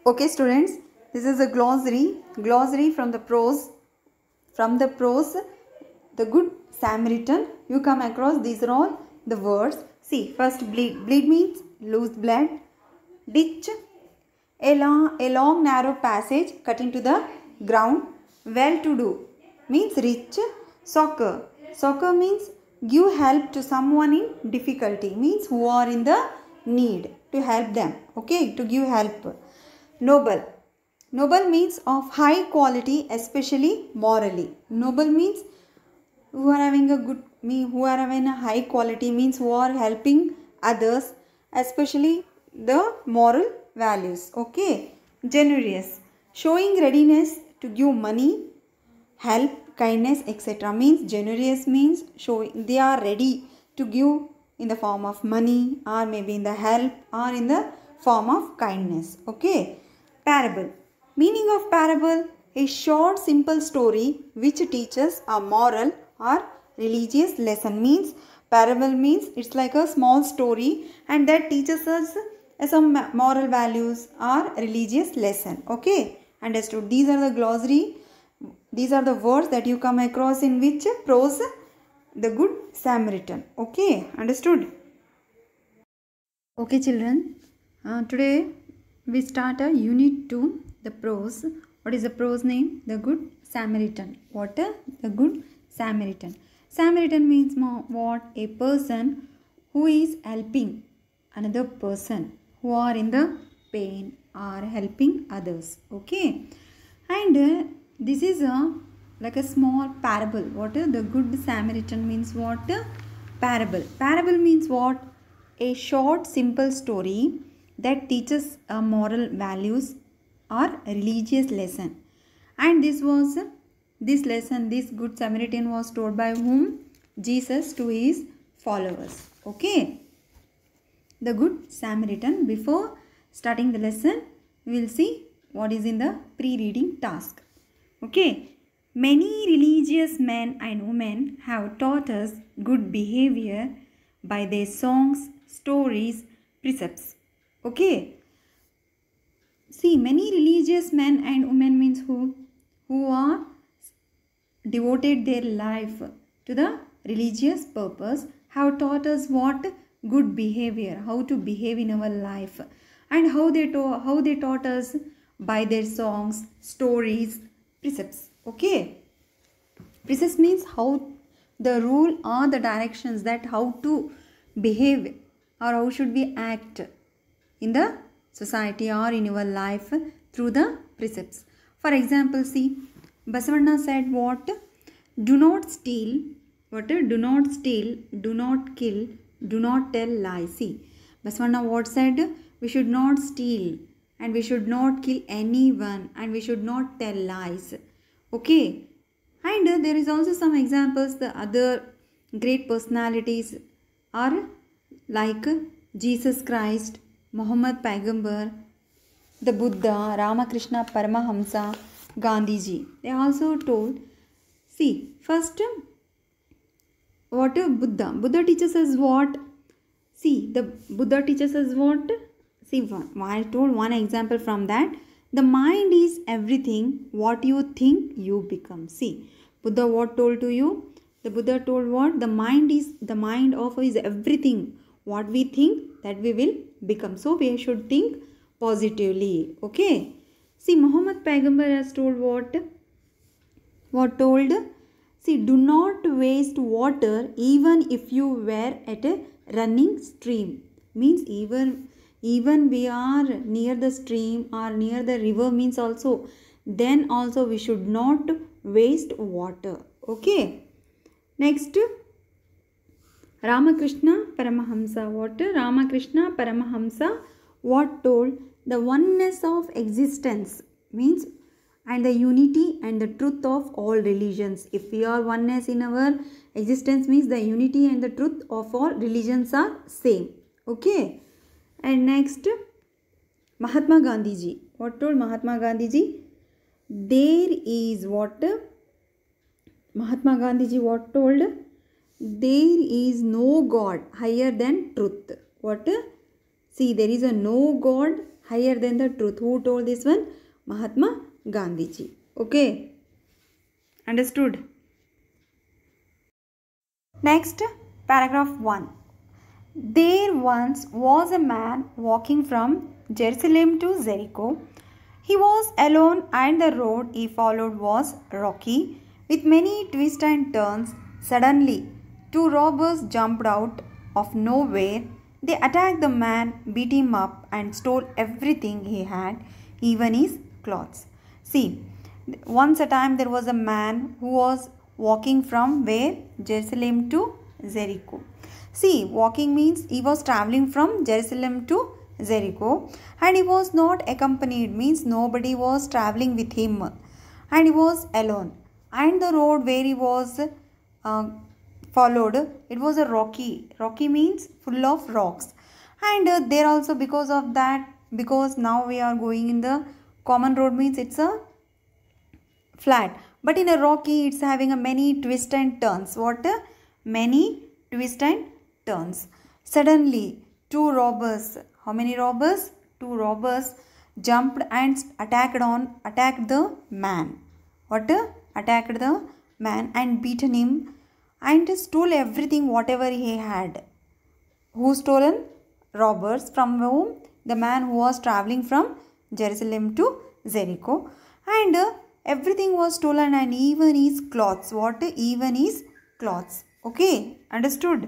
Okay students, this is a glossary from the prose. From the prose, the Good Samaritan, you come across these are all the words. See, first bleed. Bleed means lose blood. Ditch, a long narrow passage cut into the ground. Well-to-do means rich. Soccer means give help to someone in difficulty, means who are in the need, to help them. Okay, to give help. Noble means of high quality, especially morally. Noble means who are having a high quality, means who are helping others, especially the moral values. Okay. Generous, showing readiness to give money, help, kindness, etc. means generous means showing they are ready to give in the form of money, or maybe in the help, or in the form of kindness. Okay. Parable, meaning of parable, a short simple story which teaches a moral or religious lesson. Means parable means it's like a small story and that teaches us some moral values or religious lesson. Okay, understood? These are the glossary. These are the words that you come across in which prose, the Good Samaritan. Okay, understood? Okay children, today we start a unit 2, the prose. What is the prose name? The Good Samaritan. What? The Good Samaritan. Samaritan means what? A person who is helping another person who are in the pain or helping others. Okay. And this is like a small parable. What? The Good Samaritan means what? Parable. Parable means what? A short simple story that teaches moral values or religious lesson. And this lesson, this Good Samaritan was told by whom? Jesus to his followers. Okay. The Good Samaritan. Before starting the lesson, we will see what is in the pre-reading task. Okay. Many religious men and women have taught us good behavior by their songs, stories, precepts. Okay. See, many religious men and women means who are devoted their life to the religious purpose, have taught us what? Good behavior, how to behave in our life. And how they taught us? By their songs, stories, precepts. Okay. Precepts means how the rule or the directions that how to behave or how should we act in the society or in your life through the precepts. For example, see, Basavanna said what? Do not steal. What? Do not steal, do not kill, do not tell lies. See, Basavanna what said? We should not steal and we should not kill anyone and we should not tell lies. Okay. And there is also some examples. The other great personalities are like Jesus Christ, Muhammad Paigambar, the Buddha, Ramakrishna Paramahamsa, Gandhiji. They also told, see, first, what Buddha? Buddha teaches us what? See, the Buddha teaches us what? See, I told one example from that. The mind is everything. What you think, you become. See, Buddha what told to you? The Buddha told what? The mind is everything. What we think, that we will become. So we should think positively. Okay. See, Muhammad Paigambar has told what? What told? See, do not waste water even if you were at a running stream. Means even we are near the stream or near the river means also, then also we should not waste water. Okay. Next, Ramakrishna Paramahamsa. What? Ramakrishna Paramahamsa what told? The oneness of existence means and the unity and the truth of all religions. If we are oneness in our existence means the unity and the truth of all religions are same. Okay. And next, Mahatma Gandhiji. What told Mahatma Gandhiji? There is what? Mahatma Gandhiji what told? There is no God higher than truth. What? See, there is a no God higher than the truth. Who told this one? Mahatma Gandhiji. Okay. Understood? Next, paragraph 1. There once was a man walking from Jerusalem to Jericho. He was alone and the road he followed was rocky with many twists and turns. Suddenly, two robbers jumped out of nowhere. They attacked the man, beat him up and stole everything he had, even his clothes. See, once a time there was a man who was walking from where? Jerusalem to Jericho. See, walking means he was traveling from Jerusalem to Jericho and he was not accompanied, means nobody was traveling with him and he was alone. And the road where he was followed, it was a rocky. Rocky means full of rocks. And there also because of that, because now we are going in the common road means it's a flat. But in a rocky, it's having a many twists and turns. What? Many twists and turns. Suddenly, two robbers. How many robbers? Two robbers jumped and attacked the man. What? Attacked the man and beaten him and stole everything whatever he had. Who stolen? Robbers. From whom? The man who was traveling from Jerusalem to Jericho. And everything was stolen and even his clothes. What? Even his clothes. Okay, understood?